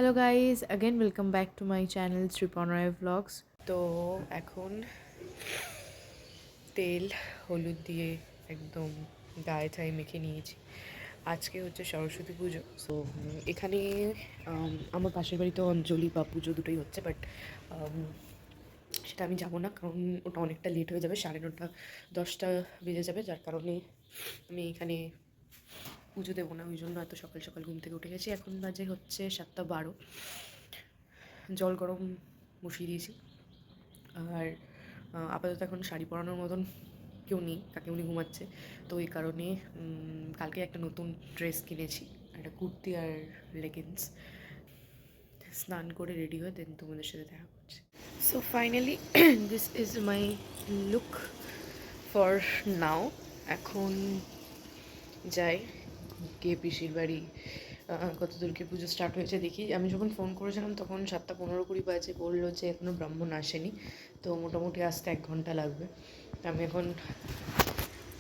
Hello guys, again welcome back to my channel Shripan Roy vlogs. তো এখন তেল হলুদ দিয়ে একদম গায়ে ঠায়ে মেখে নিয়েছি। আজকে হচ্ছে সরস্বতী পুজো। সো এখানে আমার পাশের বাড়িতে অঞ্জলি বা পুজো দুটোই হচ্ছে, বাট সেটা আমি যাবো না, কারণ ওটা অনেকটা লেট হয়ে যাবে, 9:30 10টা বেজে যাবে, যার কারণে আমি এখানে পুজো দেবো না। ওই জন্য এত সকাল সকাল ঘুম থেকে উঠে গেছি। এখন বাজে হচ্ছে 7:12। জল গরম বসিয়ে দিয়েছি। আর আপাতত এখন শাড়ি পরানোর মতন কেউ নেই, কাকে উনি ঘুমাচ্ছে। তো এই কারণে কালকে একটা নতুন ড্রেস কিনেছি, একটা কুর্তি আর লেগিংস। স্নান করে রেডি হয়ে দেন তোমাদের সাথে দেখা করছি। So finally this is my look for now. এখন যাই গিয়ে পিসির বাড়ি। কত দূরকে পুজো স্টার্ট হয়েছে দেখি। আমি যখন ফোন করেছিলাম তখন 7:15-20 বাজে, বললো যে এখনও ব্রাহ্মণ আসেনি, তো মোটামুটি আসতে 1 ঘন্টা লাগবে। তো আমি এখন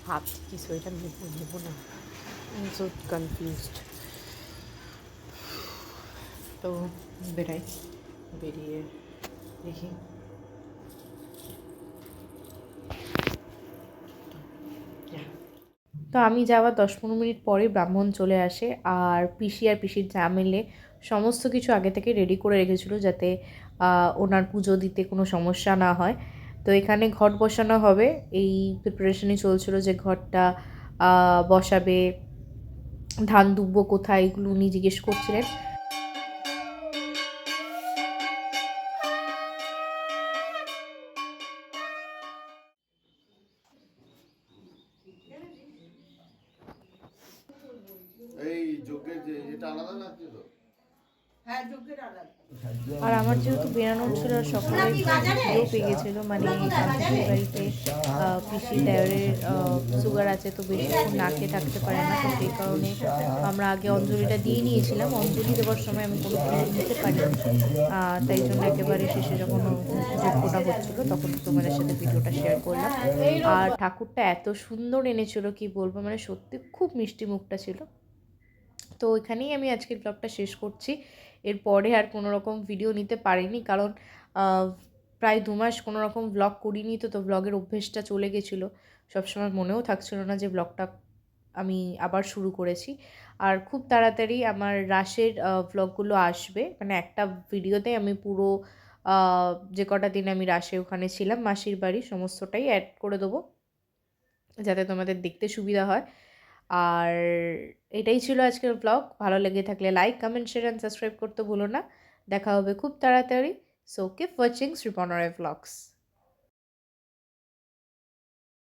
ভাবছি কি সোয়েটার নেবো নেবো না, সো কনফিউজড। তো বেরাই, বেরিয়ে দেখি। তো আমি যাওয়ার 10-15 মিনিট পরেই ব্রাহ্মণ চলে আসে। আর পিসির যা মেলে সমস্ত কিছু আগে থেকে রেডি করে রেখেছিল, যাতে ওনার পুজো দিতে কোনো সমস্যা না হয়। তো এখানে ঘট বসানো হবে, এই প্রিপারেশনই চলছিল যে ঘরটা বসাবে, ধান দুব্বো কোথায়, এগুলো উনি জিজ্ঞেস করছিলেন। এই যোগের যে এটা আলাদা লাগছে তো। আর আমার যেহেতু বেরানোর ছিল, সকালে খিদেও পেয়ে গেছিলো, মানে পিসির বাড়িতে পিসির দেওরের সুগার আছে, তো বেশিক্ষণ না খেয়ে থাকতে পারে না। তো সেই কারণে আমরা আগে অঞ্জলিটা দিয়ে নিয়েছিলাম। অঞ্জলি দেওয়ার সময় আমি কোনো কিছু নিতে পারি, তাই জন্য একেবারে শেষে যখন যজ্ঞটা হচ্ছিলো তখন তোমাদের সাথে ভিডিওটা শেয়ার করলাম। আর ঠাকুরটা এত সুন্দর এনেছিল কি বলবো, মানে সত্যি খুব মিষ্টি মুখটা ছিল। তো এখানেই আমি আজকের ব্লগটা শেষ করছি। এরপরে আর কোনো রকম ভিডিও নিতে পারিনি, কারণ প্রায় 2 মাস কোনো রকম ব্লগ করিনি। তো ব্লগের অভ্যেসটা চলে গেছিলো, সবসময় মনেও থাকছিল না যে ব্লগটা আমি আবার শুরু করেছি। আর খুব তাড়াতাড়ি আমার রাসের ব্লগগুলো আসবে, মানে একটা ভিডিওতে আমি পুরো যে কটা দিন আমি রাসে ওখানে ছিলাম মাসির বাড়ি সমস্তটাই অ্যাড করে দেবো, যাতে তোমাদের দেখতে সুবিধা হয়। আর এটাই ছিল আজকের ব্লগ। ভালো লেগে থাকলে like, comment, share and subscribe করতে ভুলো না। দেখা হবে খুব তাড়াতাড়ি। So keep watching Shripan Roy vlogs.